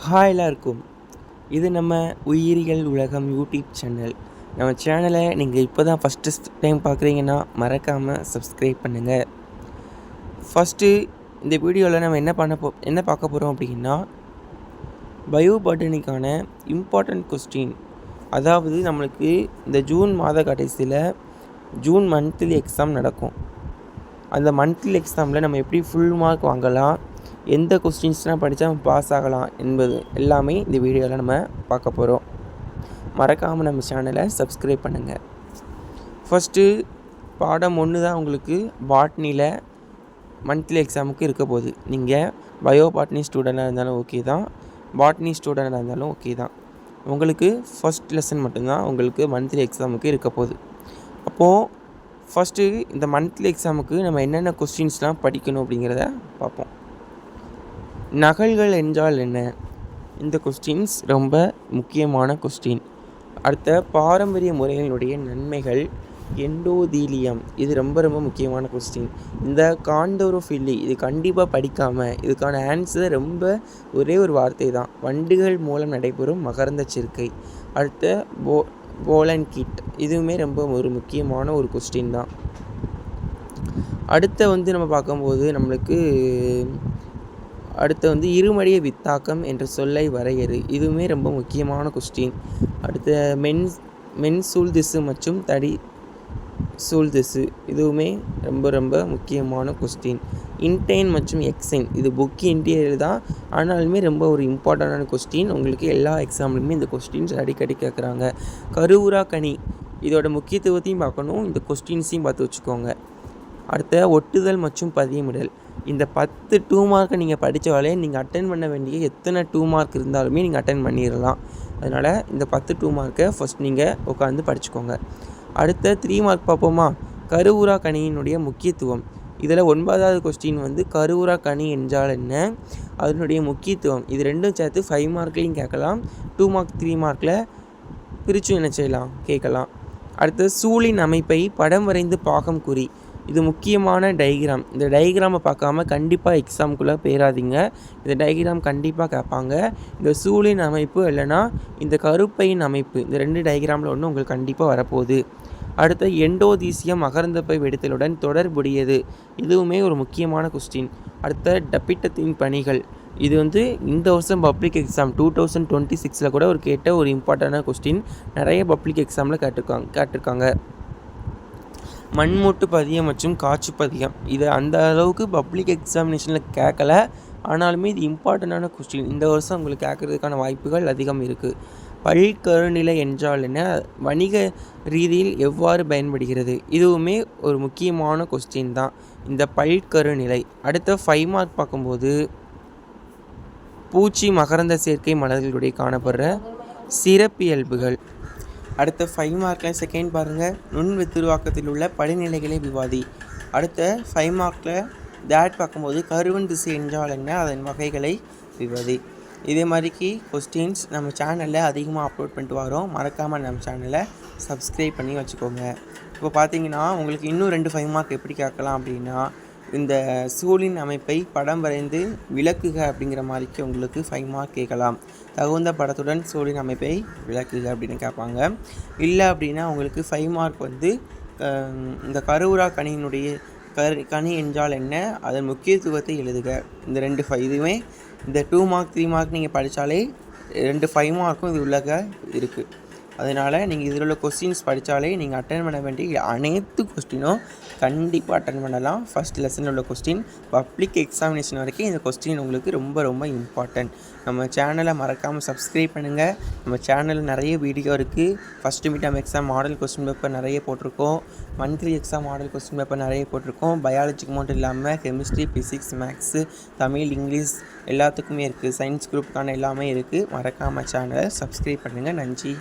Hi எல்லாருக்கும். இது நம்ம உயிரியல் உலகம் யூடியூப் சேனல். நம்ம சேனலை நீங்கள் இப்போ தான் ஃபஸ்ட்டு டைம் பார்க்குறீங்கன்னா மறக்காமல் சப்ஸ்கிரைப் பண்ணுங்கள். ஃபஸ்ட்டு இந்த வீடியோவில் நம்ம என்ன பார்க்க போகிறோம் அப்படின்னா, பயோபாட்டனிக்கான இம்பார்ட்டண்ட் கொஸ்டின். அதாவது நம்மளுக்கு இந்த ஜூன் மாத கடைசியில் ஜூன் மந்த்லி எக்ஸாம் நடக்கும். அந்த மந்த்லி எக்ஸாமில் நம்ம எப்படி ஃபுல் மார்க் வாங்கலாம், எந்த கொஸ்டின்ஸ்லாம் படித்தா நம்ம பாஸ் ஆகலாம் என்பது எல்லாமே இந்த வீடியோவில் நம்ம பார்க்க போகிறோம். மறக்காமல் நம்ம சேனலை சப்ஸ்கிரைப் பண்ணுங்கள். ஃபஸ்ட்டு பாடம் 1 தான் உங்களுக்கு பாட்னியில் மந்த்லி எக்ஸாமுக்கு இருக்க போகுது. நீங்கள் பயோபாட்னி ஸ்டூடெண்ட்டாக இருந்தாலும் ஓகே தான், பாட்னி ஸ்டூடெண்ட்டாக இருந்தாலும் ஓகே தான். உங்களுக்கு ஃபஸ்ட் லெசன் மட்டும்தான் உங்களுக்கு மந்த்லி எக்ஸாமுக்கு இருக்க போகுது. அப்போது ஃபஸ்ட்டு இந்த மந்த்லி எக்ஸாமுக்கு நம்ம என்னென்ன கொஸ்டின்ஸ்லாம் படிக்கணும் அப்படிங்கிறத பார்ப்போம். நகல்கள் என்றால் என்ன? இந்த கொஸ்டின்ஸ் ரொம்ப முக்கியமான கொஸ்டின். அடுத்த பாரம்பரிய முறைகளினுடைய நன்மைகள், எண்டோதீலியம், இது ரொம்ப ரொம்ப முக்கியமான கொஸ்டின். இந்த காண்டோரோஃபில்லி, இது கண்டிப்பாக படிக்காமல் இதுக்கான ஆன்சர் ரொம்ப ஒரே ஒரு வார்த்தை தான், வண்டுகள் மூலம் நடைபெறும் மகரந்த சேர்க்கை. அடுத்த போலன் கிட், இதுவுமே ரொம்ப ஒரு முக்கியமான ஒரு கொஸ்டின் தான். அடுத்த நம்ம பார்க்கும்போது நம்மளுக்கு அடுத்து இருமடிய வித்தாக்கம் என்ற சொல்லை வரையறு, இதுவுமே ரொம்ப முக்கியமான கொஸ்டின். அடுத்த மென் சூழ்திசு மற்றும் தடி சூழ்திசு, இதுவுமே ரொம்ப ரொம்ப முக்கியமான கொஸ்டின். இன்டைன் மற்றும் எக்ஸைன், இது புக் இன்டீரியர் தான், ஆனாலுமே ரொம்ப ஒரு இம்பார்ட்டண்டான கொஸ்டின். உங்களுக்கு எல்லா எக்ஸாம்லையுமே இந்த கொஸ்டின்ஸ் அடிக்கடி கேட்குறாங்க. கருவுரா கனி, இதோட முக்கியத்துவத்தையும் பார்க்கணும், இந்த கொஸ்டின்ஸையும் பார்த்து வச்சுக்கோங்க. அடுத்த ஒட்டுதல் மற்றும் பதியமிடல், இந்த 10 2 மார்க்கை நீங்கள் படித்தாலே நீங்கள் அட்டென்ட் பண்ண வேண்டிய எத்தனை 2 மார்க் இருந்தாலுமே நீங்கள் அட்டென்ட் பண்ணிடலாம். அதனால் இந்த 10 2 மார்க்கை ஃபஸ்ட் நீங்கள் உட்காந்து படிச்சுக்கோங்க. அடுத்த 3 மார்க் பார்ப்போமா? கருவுரா கனியினுடைய முக்கியத்துவம். இதில் 9வது கொஸ்டின் கருவுரா கனி என்றால் என்ன, அதனுடைய முக்கியத்துவம், இது ரெண்டும் சேர்த்து 5 மார்க்லையும் கேட்கலாம், 2 மார்க் 3 மார்க்கில் பிரித்து என்ன செய்யலாம், கேட்கலாம். அடுத்து சூழின் அமைப்பை படம் வரைந்து பாகம் குறி, இது முக்கியமான டைகிராம். இந்த டைகிராமை பார்க்காம கண்டிப்பாக எக்ஸாமுக்குள்ளே போயிடாதீங்க. இந்த டைகிராம் கண்டிப்பாக கேட்பாங்க. இந்த சூழின் அமைப்பு இல்லைனா இந்த கருப்பையின் அமைப்பு, இந்த 2 டைகிராமில் ஒன்று உங்களுக்கு கண்டிப்பாக வரப்போகுது. அடுத்த எண்டோதீசியம் மகரந்தப்பை வெடித்தலுடன் தொடர்புடையது, இதுவுமே ஒரு முக்கியமான கொஸ்டின். அடுத்த டப்பிட்டத்தின் பணிகள், இது இந்த வருஷம் பப்ளிக் எக்ஸாம் 2026 கூட கேட்ட ஒரு இம்பார்ட்டண்டான கொஸ்டின். நிறைய பப்ளிக் எக்ஸாமில் கேட்டிருக்காங்க. மண்மூட்டு பதியம் மற்றும் காற்று பதியம், இது அந்த அளவுக்கு பப்ளிக் எக்ஸாமினேஷனில் கேட்கல, ஆனாலுமே இது இம்பார்ட்டண்டான கொஸ்டின். இந்த வருஷம் உங்களுக்கு கேட்கறதுக்கான வாய்ப்புகள் அதிகம் இருக்குது. பல்கருநிலை என்றால் என்ன, வணிக ரீதியில் எவ்வாறு பயன்படுகிறது, இதுவுமே ஒரு முக்கியமான கொஸ்டின் தான், இந்த பல்கருநிலை. அடுத்த 5 மார்க் பார்க்கும்போது பூச்சி மகரந்த சேர்க்கை மலர்களுடைய காணப்படுற சிறப்பியல்புகள். அடுத்த 5 மார்க்கில் செகண்ட் பாருங்கள், நுண் வித்துருவாக்கத்தில் உள்ள படிநிலைகளை விவாதி. அடுத்த 5 மார்க்கில் தேட் பார்க்கும்போது கருவன் திசை என்றால் என்ன, அதன் வகைகளை விவாதி. இதே மாதிரிக்கு கொஸ்டின்ஸ் நம்ம சேனலில் அதிகமாக அப்லோட் பண்ணிட்டு வரோம். மறக்காமல் நம்ம சேனலை சப்ஸ்கிரைப் பண்ணி வச்சுக்கோங்க. இப்போ பார்த்தீங்கன்னா உங்களுக்கு இன்னும் 2 5 மார்க் எப்படி கேட்கலாம் அப்படின்னா, இந்த சூழின் அமைப்பை படம் வரைந்து விளக்குக அப்படிங்கிற மாதிரிக்கு உங்களுக்கு 5 மார்க் கேட்கலாம். தகுந்த படத்துடன் சூழின் அமைப்பை விளக்குக அப்படின்னு கேட்பாங்க. இல்லை அப்படின்னா உங்களுக்கு 5 மார்க் இந்த கருவுரா கனியினுடைய கனி என்றால் என்ன, அதன் முக்கியத்துவத்தை எழுதுக. இந்த 2 இதுவுமே இந்த 2 மார்க் 3 மார்க் நீங்கள் படித்தாலே 2 5 மார்க்கும் இது உள்ளக இருக்குது. அதனால் நீங்கள் இதில் உள்ள கொஸ்டின்ஸ் படித்தாலே நீங்கள் அட்டன் பண்ண வேண்டிய அனைத்து கொஸ்டினும் கண்டிப்பாக அட்டன் பண்ணலாம். ஃபஸ்ட் லெசனில் உள்ள கொஸ்டின் பப்ளிக் எக்ஸாமினேஷன் வரைக்கும் இந்த கொஸ்டின் உங்களுக்கு ரொம்ப ரொம்ப இம்பார்ட்டன்ட். நம்ம சேனலை மறக்காமல் சப்ஸ்கிரைப் பண்ணுங்கள். நம்ம சேனலில் நிறைய வீடியோ இருக்குது. First midterm exam model question paper நிறைய போட்டிருக்கோம், monthly exam model question paper நிறைய போட்டிருக்கோம். பயாலஜிக்கு மட்டும் இல்லாமல் chemistry, physics, maths, Tamil, English எல்லாத்துக்குமே இருக்குது. சயின்ஸ் குரூப்புக்கான எல்லாமே இருக்குது. மறக்காமல் சேனலை சப்ஸ்கிரைப் பண்ணுங்கள். நன்றி.